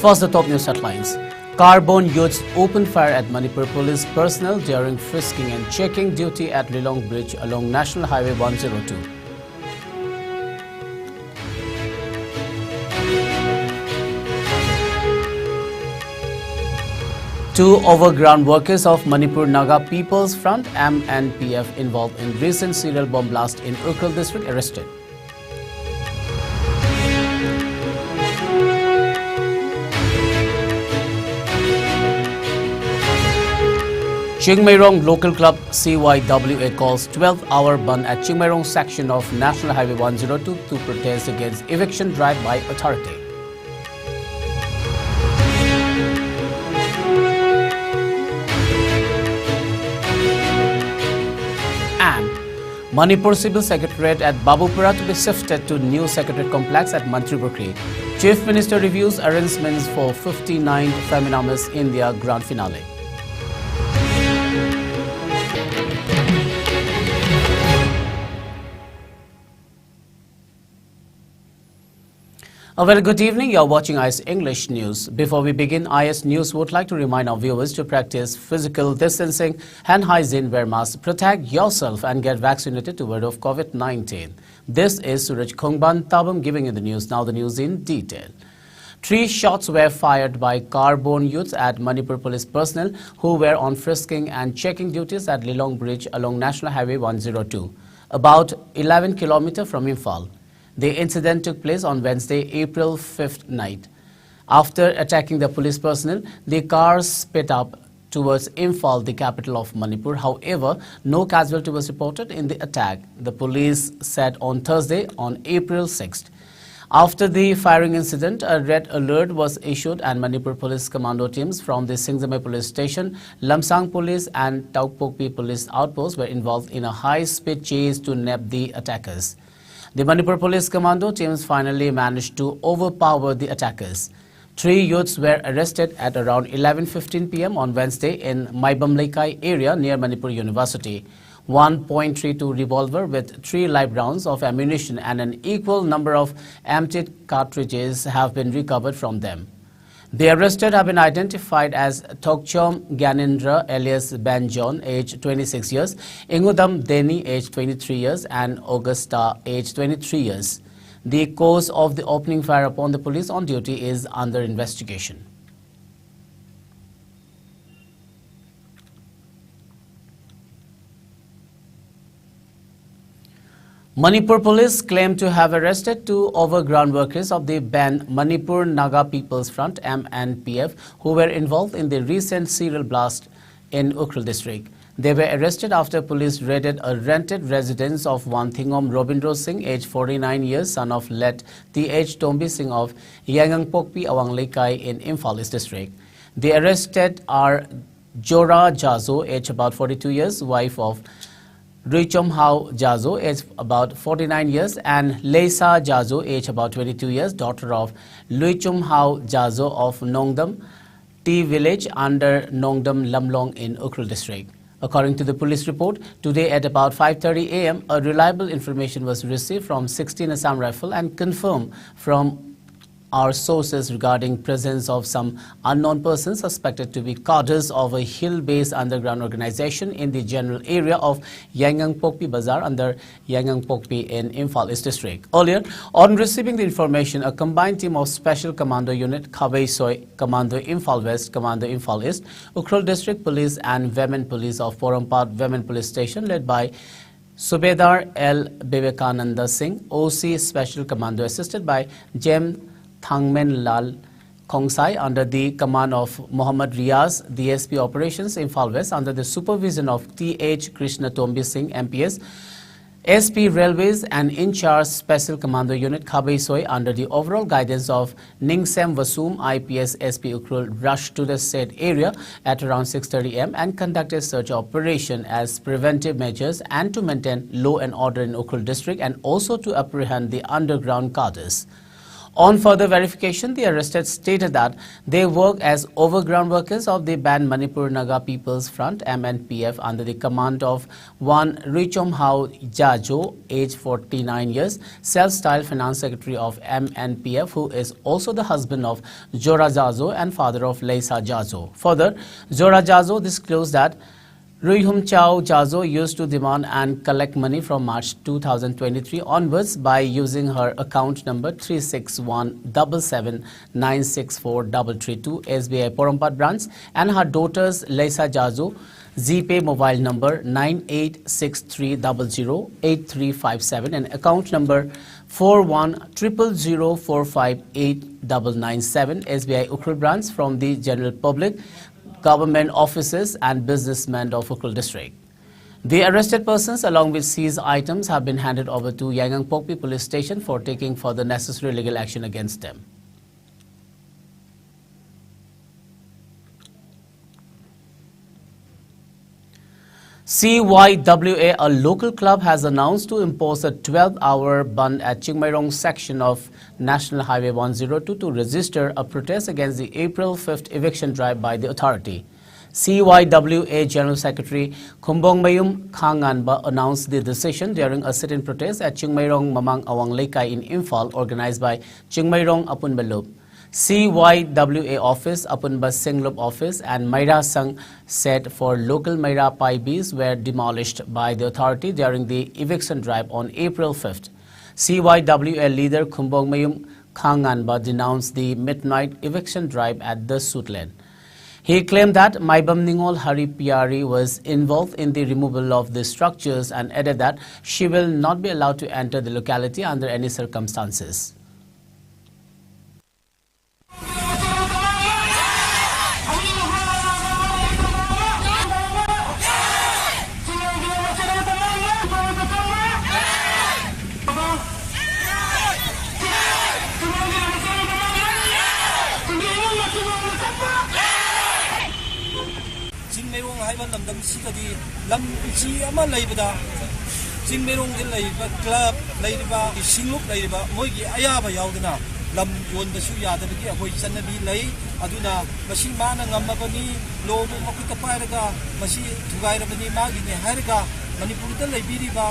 First, the top news headlines. Car-borne youths opened fire at Manipur police personnel during frisking and checking duty at Lilong Bridge along National Highway 102. Two overground workers of Manipur Naga People's Front (MNPF) involved in recent serial bomb blast in Ukhrul district arrested. Chingmairong Local Club CYWA calls 12-hour ban at Chingmairong section of National Highway 102 to protest against eviction drive by authority. And Manipur Civil Secretariat at Babupura to be shifted to new Secretariat Complex at Mantribukri. Chief Minister reviews arrangements for 59th Femina Miss India Grand Finale. A very good evening. You are watching IS English News. Before we begin, IS News would like to remind our viewers to practice physical distancing, hand hygiene, wear masks, protect yourself and get vaccinated to ward off COVID-19. This is SURAJ Tabam giving you the news. Now the news in detail. 3 shots were fired by car-borne youths at Manipur police personnel who were on frisking and checking duties at Lilong Bridge along National Highway 102, about 11 km from Imphal. The incident took place on Wednesday, April 5th night. After attacking the police personnel, the cars sped up towards Imphal, the capital of Manipur. However, no casualty was reported in the attack, the police said on Thursday, on April 6th. After the firing incident, a red alert was issued and Manipur police commando teams from the Singzame police station, Lamsang police and Taukpokpi police outposts were involved in a high-speed chase to nab the attackers. The Manipur police commando teams finally managed to overpower the attackers. 3 youths were arrested at around 11:15 p.m. on Wednesday in Maibamleikai area near Manipur University. 1.32 revolver with 3 live rounds of ammunition and an equal number of emptied cartridges have been recovered from them. The arrested have been identified as Thokchom Gyanendra alias Banjon, age 26 years, Ingudam Deni, age 23 years, and Augusta, age 23 years. The cause of the opening fire upon the police on duty is under investigation. Manipur police claim to have arrested 2 overground workers of the banned Manipur Naga People's Front (MNPF) who were involved in the recent serial blast in Ukhrul district. They were arrested after police raided a rented residence of Wanthingom Robindro Singh, age 49 years, son of late T.H. Tombi Singh of Yangangpokpi, Awangleikai in Imphal East district. The arrested are Jora Jazo, age about 42 years, wife of Ruichom Hao Jazo, age about 49 years, and Leisa Jazo, age about 22 years, daughter of Luichum Hao Jazo of Nongdam T village under Nongdam Lamlong in Ukhrul district. According to the police report, today at about 5:30 a.m., a reliable information was received from 16 Assam Rifle and confirmed from our sources regarding presence of some unknown persons suspected to be cadres of a hill-based underground organization in the general area of Yangangpokpi Bazaar under Yangangpokpi in Imphal East district. Earlier, on receiving the information, a combined team of Special Commando Unit, Khabei Soy, Commando Imphal West, Commando Imphal East, Ukhrul District Police and Women Police of Porompat Women Police Station led by Subedar L. Vivekananda Singh, OC Special Commando assisted by Jem Thangmen Lal Khongsai under the command of Muhammad Riaz, DSP Operations Imphal West under the supervision of T.H. Krishna Tombi Singh, MPS, SP Railways and in-charge Special Commando Unit Khabei Soy under the overall guidance of Ningsem Vasum, IPS SP Ukhrul rushed to the said area at around 6:30 am and conducted search operation as preventive measures and to maintain law and order in Ukhrul district and also to apprehend the underground cadres. On further verification, the arrested stated that they work as overground workers of the banned Manipur Naga People's Front (MNPF) under the command of one Richomhao Jajo, age 49 years, self-styled finance secretary of MNPF, who is also the husband of Jora Jajo and father of Leisa Jajo. Further, Jora Jajo disclosed that Ruihum Chao Jazo used to demand and collect money from March 2023 onwards by using her account number 36177964332 SBI Porompat branch and her daughter's Leisa Jazo GPay mobile number 9863008357 and account number 4100045897 SBI Ukhrul branch from the general public, government offices and businessmen of Ukhrul district. The arrested persons along with seized items have been handed over to Yangang Pokpi police station for taking further necessary legal action against them. CYWA, a local club, has announced to impose a 12-hour ban at Chingmairong section of National Highway 102 to register a protest against the April 5th eviction drive by the authority. CYWA General Secretary Khumbong Mayum Khanganba announced the decision during a sit-in protest at Chingmairong Mamang Awang Leikai in Imphal, organized by Chingmairong Apunbalup. CYWA office, Apunba Singlop office and Maira Sang set for local Maira Paibis were demolished by the authority during the eviction drive on April 5th. CYWA leader Khumbong Mayum Khanganba denounced the midnight eviction drive at the Suitland. He claimed that Maibam Ningol Hari Piari was involved in the removal of the structures and added that she will not be allowed to enter the locality under any circumstances. Chingmairong haiba lamdam sigadi lam chi ama leibada Chingmairong de leiba club leiba singlup leiba moigi ayaba yaudana lam yonda su yadabagi akoi channabi lei aduna masi mana ngamabani lobu makuta pairaga masi thugairabani magine hairaga manipurda leibiriba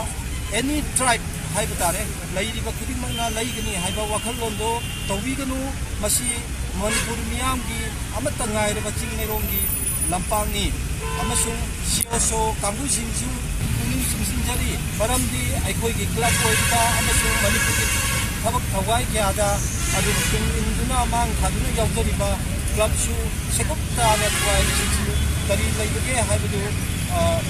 any tribe haiba tare leiriba khudingmangna leigani haiba wakhal londo tawbiganu masi manipur miyamgi amata ngairaba Chingmaironggi Lampangi, amasung siyoso kambu simsu kuning simsinjari paramdi aikoi club oiba amasung manipuri thabak thawai kyada adu tung induna mang khaduna yaudariba club su sekopta na twai simsu kari leibage haibadu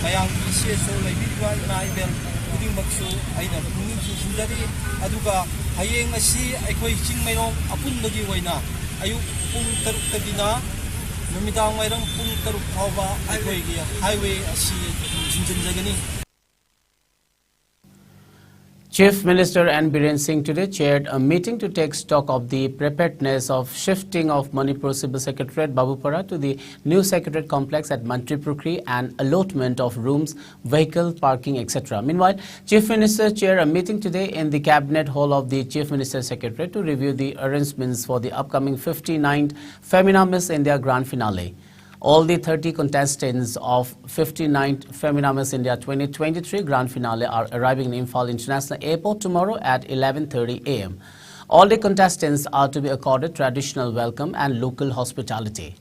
mayang siyoso leibiwa naibel kuning maksu aina kuning simsinjari aduga hayeng asi aikoi Chingmairong apunbagi oina ayu pung 3 tagina Numitang mayroong pung 3 ba highway asi sinjagani. Chief Minister N. Biren Singh today chaired a meeting to take stock of the preparedness of shifting of Manipur Civil Secretariat Babupara to the new Secretariat complex at Mantripurkri and allotment of rooms, vehicle parking, etc. Meanwhile, Chief Minister chaired a meeting today in the Cabinet Hall of the Chief Minister's Secretariat to review the arrangements for the upcoming 59th Femina Miss India Grand Finale. All the 30 contestants of 59th Femina Miss India 2023 Grand Finale are arriving in Imphal International Airport tomorrow at 11:30 a.m. All the contestants are to be accorded traditional welcome and local hospitality.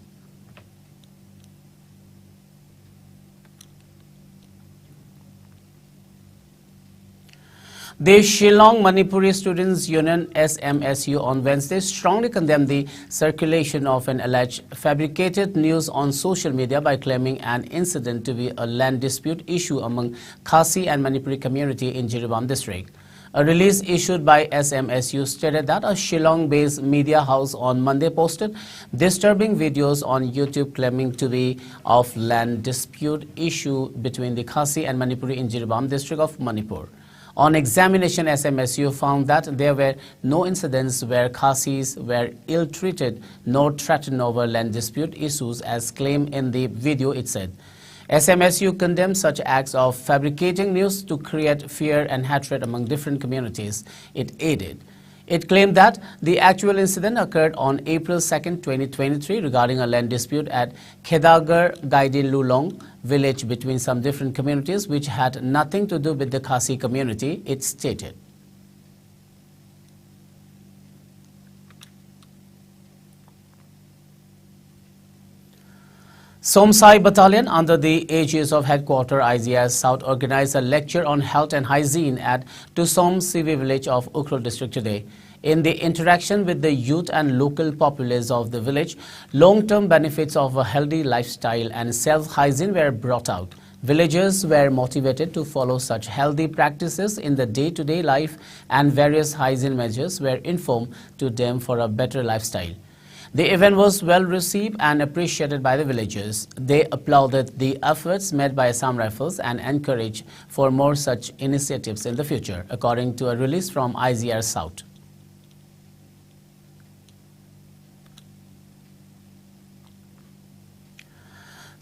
The Shillong Manipuri Students Union SMSU on Wednesday strongly condemned the circulation of an alleged fabricated news on social media by claiming an incident to be a land dispute issue among Khasi and Manipuri community in Jiribam district. A release issued by SMSU stated that a Shillong-based media house on Monday posted disturbing videos on YouTube claiming to be of land dispute issue between the Khasi and Manipuri in Jiribam district of Manipur. On examination, SMSU found that there were no incidents where Khasis were ill-treated nor threatened over land dispute issues as claimed in the video, it said. SMSU condemned such acts of fabricating news to create fear and hatred among different communities, it added. It claimed that the actual incident occurred on April 2, 2023 regarding a land dispute at Khedagar Gaidi Lulong village between some different communities which had nothing to do with the Khasi community, it stated. Somsai Battalion under the aegis of Headquarter IGS South organized a lecture on health and hygiene at Tusom CV village of Ukhrul district today. In the interaction with the youth and local populace of the village, long-term benefits of a healthy lifestyle and self-hygiene were brought out. Villagers were motivated to follow such healthy practices in the day-to-day life, and various hygiene measures were informed to them for a better lifestyle. The event was well received and appreciated by the villagers. They applauded the efforts made by Assam Rifles and encouraged for more such initiatives in the future, according to a release from IGR South.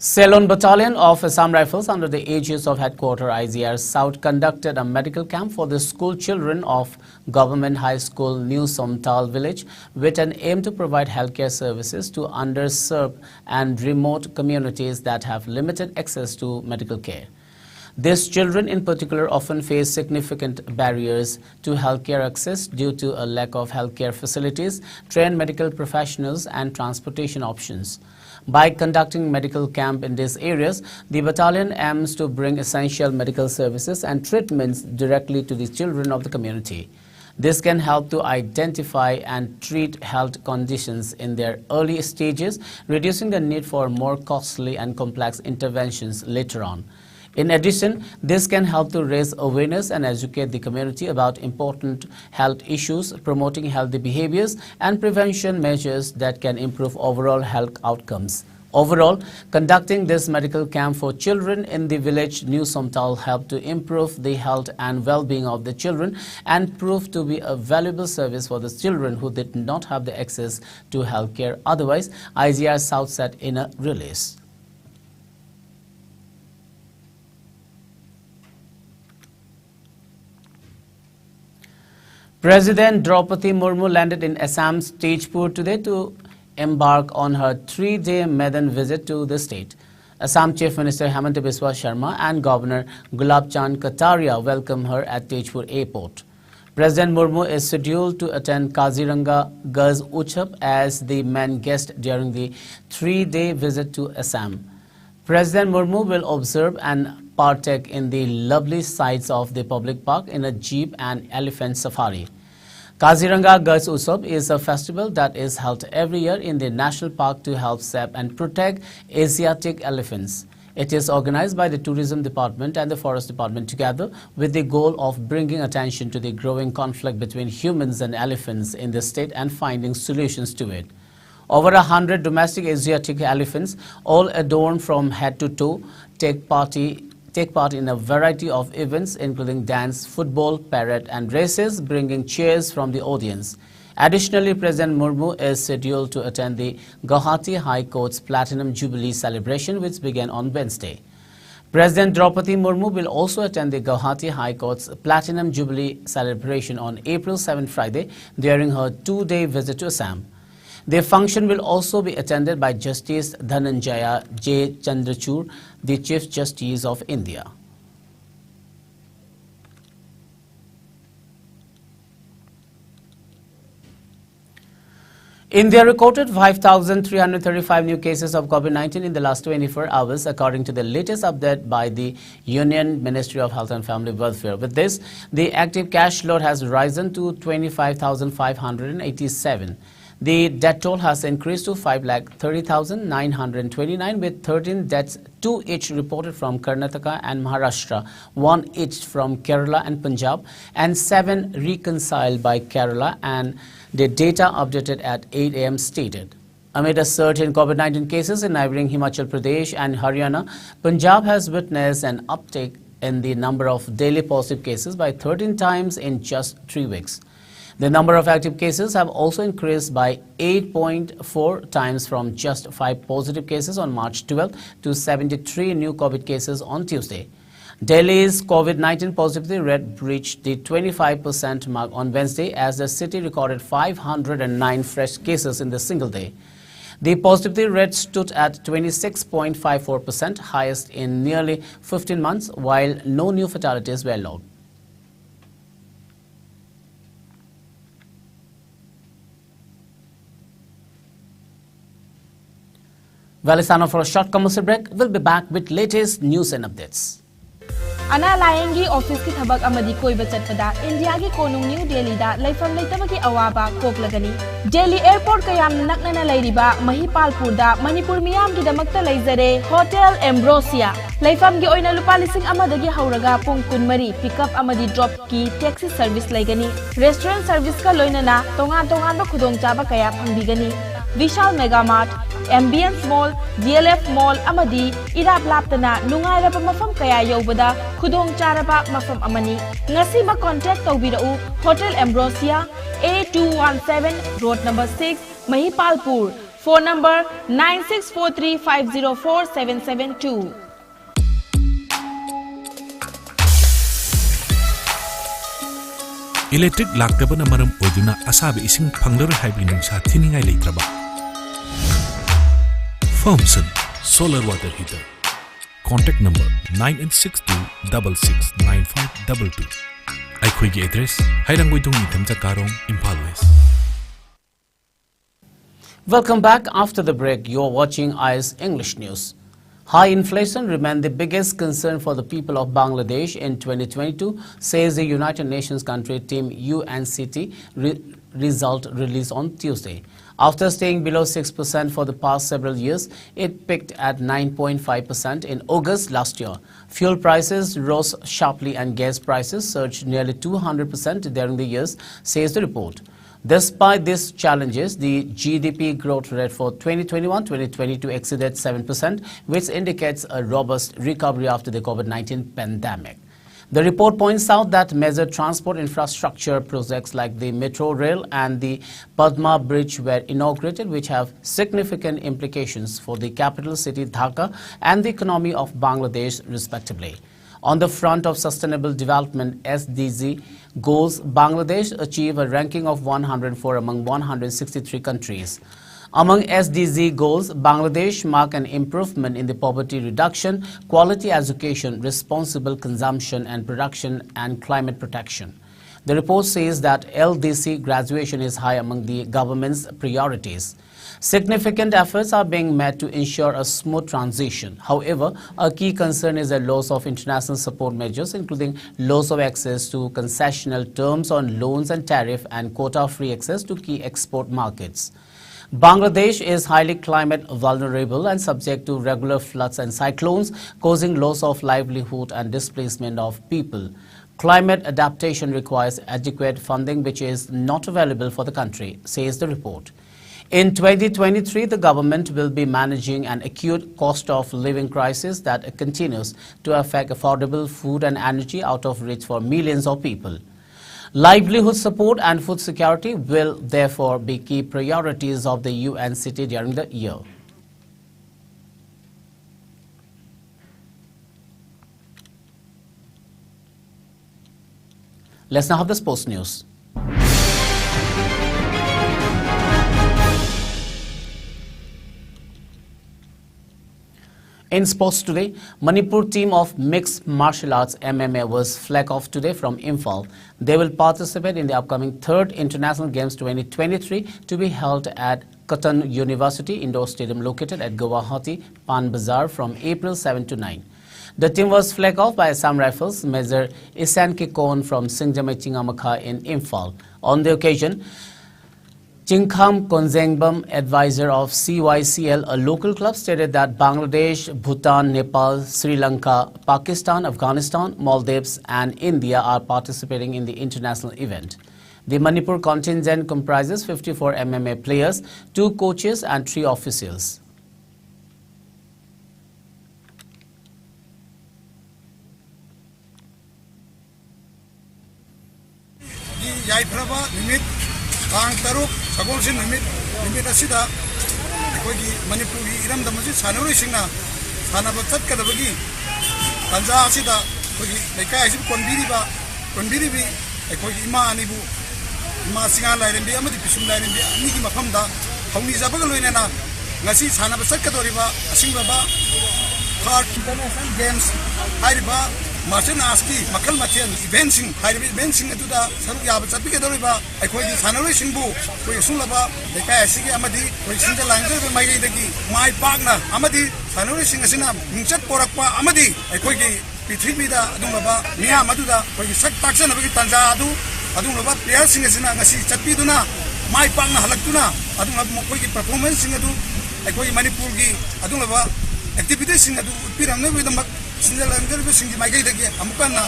Ceylon Battalion of Assam Rifles under the aegis of Headquarter IGR South conducted a medical camp for the school children of Government High School New Somtal village with an aim to provide healthcare services to underserved and remote communities that have limited access to medical care. These children in particular often face significant barriers to healthcare access due to a lack of healthcare facilities, trained medical professionals and transportation options. By conducting medical camp in these areas, the battalion aims to bring essential medical services and treatments directly to the children of the community. This can help to identify and treat health conditions in their early stages, reducing the need for more costly and complex interventions later on. In addition, this can help to raise awareness and educate the community about important health issues, promoting healthy behaviors and prevention measures that can improve overall health outcomes. Overall, conducting this medical camp for children in the village New Somtal helped to improve the health and well-being of the children and proved to be a valuable service for the children who did not have the access to health care otherwise, IGR South said in a release. President Draupadi Murmu landed in Assam's Tejpur today to embark on her 3-day maiden visit to the state. Assam Chief Minister Hemanta Biswa Sharma and Governor Gulab Chand Kataria welcome her at Tejpur Airport. President Murmu is scheduled to attend Kaziranga Gaz Utsav as the main guest during the 3-day visit to Assam. President Murmu will observe and partake in the lovely sights of the public park in a jeep and elephant safari. Kaziranga Gaz Utsav is a festival that is held every year in the national park to help save and protect Asiatic elephants. It is organized by the Tourism Department and the Forest Department together with the goal of bringing attention to the growing conflict between humans and elephants in the state and finding solutions to it. Over 100 domestic Asiatic elephants, all adorned from head to toe, take part in a variety of events including dance, football, parade and races, bringing cheers from the audience. Additionally, President Murmu is scheduled to attend the Guwahati High Court's Platinum Jubilee celebration, which began on Wednesday. President Draupadi Murmu will also attend the Guwahati High Court's Platinum Jubilee celebration on April 7 Friday during her 2-day visit to Assam. The function will also be attended by Justice Dhananjaya J. Chandrachud, the Chief Justice of India. India recorded 5,335 new cases of COVID-19 in the last 24 hours, according to the latest update by the Union Ministry of Health and Family Welfare. With this, the active cash load has risen to 25,587. The death toll has increased to 5,30,929 with 13 deaths, 2 each reported from Karnataka and Maharashtra, 1 each from Kerala and Punjab, and 7 reconciled by Kerala, and the data updated at 8 a.m. stated. Amid a surge in COVID-19 cases in neighboring Himachal Pradesh and Haryana, Punjab has witnessed an uptick in the number of daily positive cases by 13 times in just 3 weeks. The number of active cases have also increased by 8.4 times from just 5 positive cases on March 12 to 73 new COVID cases on Tuesday. Delhi's COVID-19 positivity rate breached the 25% mark on Wednesday as the city recorded 509 fresh cases in the single day. The positivity rate stood at 26.54%, highest in nearly 15 months, while no new fatalities were logged. Well, it's time for a short commercial break. We'll be back with latest news and updates. Ana layangi office ki thabak amadi koi bachat pada India ki konung New Delhi da laifam laitaba ki awaba koklagani Delhi airport kayam naknana lairiba Mahipalpur da Manipur miyam ki damakta laizare Hotel Ambrosia laifam gi oina lupa lising amadagi hauraga pung kunmari pickup amadi drop ki taxi service laigani restaurant service ka loinana tongan ba khudong chaba kaya phangbigani Vishal Mega Mart Ambience Mall, DLF Mall amadi irap laptana nungai raba mafam kaya yobada khudong charaba mafam amani ngasi ma contact tawbirau Hotel Ambrosia A217 Road number 6 Mahipalpur phone number 9643504772 Electric laktaba na maram oiduna asabi ising phanglar haibi nungsa thiningai leitraba Firmson Solar Water Heater. Contact number 9862669522. Aikhoigi address Hairanggoidong Nitamcha Karong, Impal West. Welcome back. After the break, you're watching IS English News. High inflation remained the biggest concern for the people of Bangladesh in 2022, says the United Nations country team UNCT result released on Tuesday. After staying below 6% for the past several years, it peaked at 9.5% in August last year. Fuel prices rose sharply and gas prices surged nearly 200% during the years, says the report. Despite these challenges, the GDP growth rate for 2021-2022 exceeded 7%, which indicates a robust recovery after the COVID-19 pandemic. The report points out that major transport infrastructure projects like the Metro Rail and the Padma Bridge were inaugurated, which have significant implications for the capital city Dhaka and the economy of Bangladesh, respectively. On the front of sustainable development SDG goals, Bangladesh achieved a ranking of 104 among 163 countries. Among SDG goals, Bangladesh marked an improvement in the poverty reduction, quality education, responsible consumption and production, and climate protection. The report says that LDC graduation is high among the government's priorities. Significant efforts are being made to ensure a smooth transition. However, a key concern is the loss of international support measures, including loss of access to concessional terms on loans and tariff and quota-free access to key export markets. Bangladesh is highly climate vulnerable and subject to regular floods and cyclones, causing loss of livelihood and displacement of people. Climate adaptation requires adequate funding, which is not available for the country, says the report. In 2023, the government will be managing an acute cost of living crisis that continues to affect affordable food and energy out of reach for millions of people. Livelihood support and food security will therefore be key priorities of the UNCT during the year. Let's now have the sports news. In sports today, Manipur team of mixed martial arts MMA was flag off today from Imphal. They will participate in the upcoming 3rd International Games 2023 to be held at Cotton University Indoor Stadium located at Guwahati, Pan Bazaar from April 7 to 9. The team was flag off by Assam Rifles Major Isan Kikon from Singjamai Chingamakha in Imphal. On the occasion, Chingkham Konzengbam, advisor of CYCL, a local club, stated that Bangladesh, Bhutan, Nepal, Sri Lanka, Pakistan, Afghanistan, Maldives and India are participating in the international event. The Manipur contingent comprises 54 MMA players, 2 coaches and 3 officials. Tang Taruk, Sagolsin Nimit Asida, Manipuri, Iram the Majid, Sanuri Singna, Sanabatat Kadabagi, Tanza Asida, ꯑꯩꯈꯣꯏꯒꯤ ꯂꯩꯀꯥꯏꯁꯤꯕꯨ ꯀꯣꯟꯕꯤꯔꯤꯕꯤ ꯑꯩꯈꯣꯏꯒꯤ ꯏꯃꯥ ꯑꯅꯤꯕꯨ ꯏꯃꯥ ꯁꯤꯡꯉꯥ ꯂꯥꯏꯔꯦꯝꯕꯤ ꯑꯃꯗꯤ ꯄꯤꯁꯨꯝ ꯂꯥꯏꯔꯦꯝꯕꯤ ꯑꯅꯤꯒꯤ ꯃꯐꯝꯗ ꯊꯧꯅꯤꯖꯕꯒ ꯂꯣꯏꯅꯅ ngasi sanaba sakadoriba asingraba Khart International Games hariba martial arts ki makal mathian event sing hariba event sing aduda saruk yaba chapikadoriba aikoi gi sanaroi singbu koi sulaba lekai asigi amadi koi sinja lanjor mai dagi mai pakna amadi sanaroi sing asina mingchat porakpa amadi aikoi gi prithibida adungaba miya maduda koi gi sak taksana bagi tanja adungaba player sing asina ngasi chapiduna mai pakna halaktuna adungaba mokoi gi performance sing adu aikoi Manipur gi adungaba activities sing adu piramne bidamak sinjalangar be singi mai dagi amukana.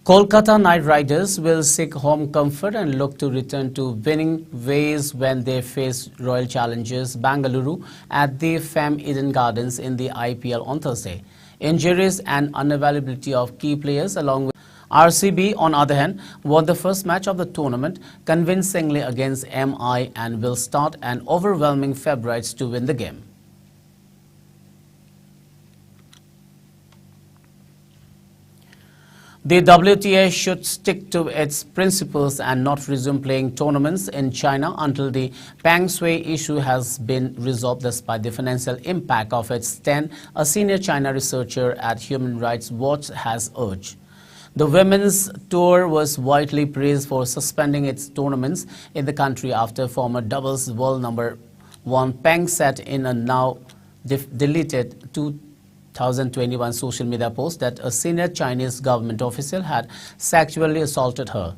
Kolkata Knight Riders will seek home comfort and look to return to winning ways when they face Royal Challengers Bengaluru at the FAM Eden Gardens in the IPL on Thursday. Injuries and unavailability of key players along with RCB, on the other hand, won the first match of the tournament convincingly against MI and will start an overwhelming favourites to win the game. The WTA should stick to its principles and not resume playing tournaments in China until the Peng Shui issue has been resolved despite the financial impact of its stand, a senior China researcher at Human Rights Watch has urged. The women's tour was widely praised for suspending its tournaments in the country after former doubles world #1 Peng said in a now deleted 2021 social media post that a senior Chinese government official had sexually assaulted her.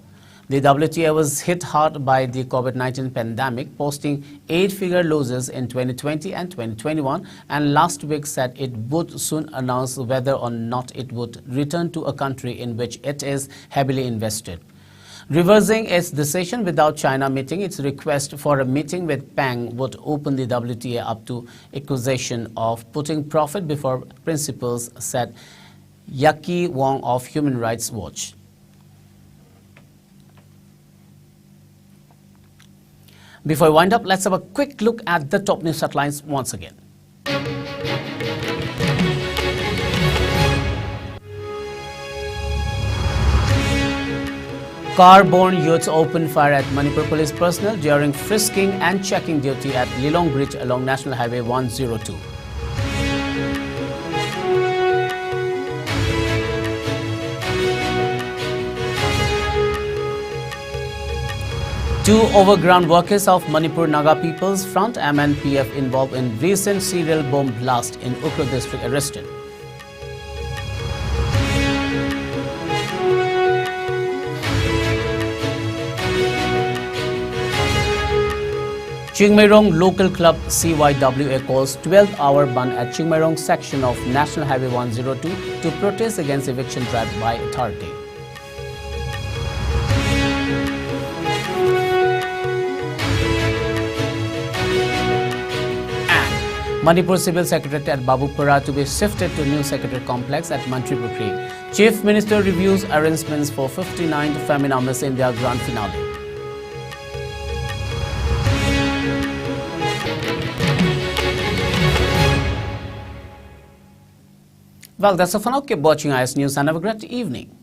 The WTA was hit hard by the COVID-19 pandemic, posting 8-figure losses in 2020 and 2021, and last week said it would soon announce whether or not it would return to a country in which it is heavily invested. Reversing its decision without China meeting its request for a meeting with Peng would open the WTA up to accusation of putting profit before principles, said Yaki Wong of Human Rights Watch. Before we wind up, let's have a quick look at the top news headlines once again. Car-borne youths opened fire at Manipur police personnel during frisking and checking duty at Lilong Bridge along National Highway 102. Two overground workers of Manipur Naga People's Front (MNPF) involved in recent serial bomb blast in Ukhrul district arrested. Chingmairong Local Club CYWA calls 12-hour ban at Chingmairong section of National Highway 102 to protest against eviction drive by authority. Manipur Civil Secretariat at Babupura to be shifted to new Secretariat Complex at Mantripukri. Chief Minister reviews arrangements for 59th Femina Miss India Grand Finale. Well, that's all for now. Keep watching IS News and have a great evening.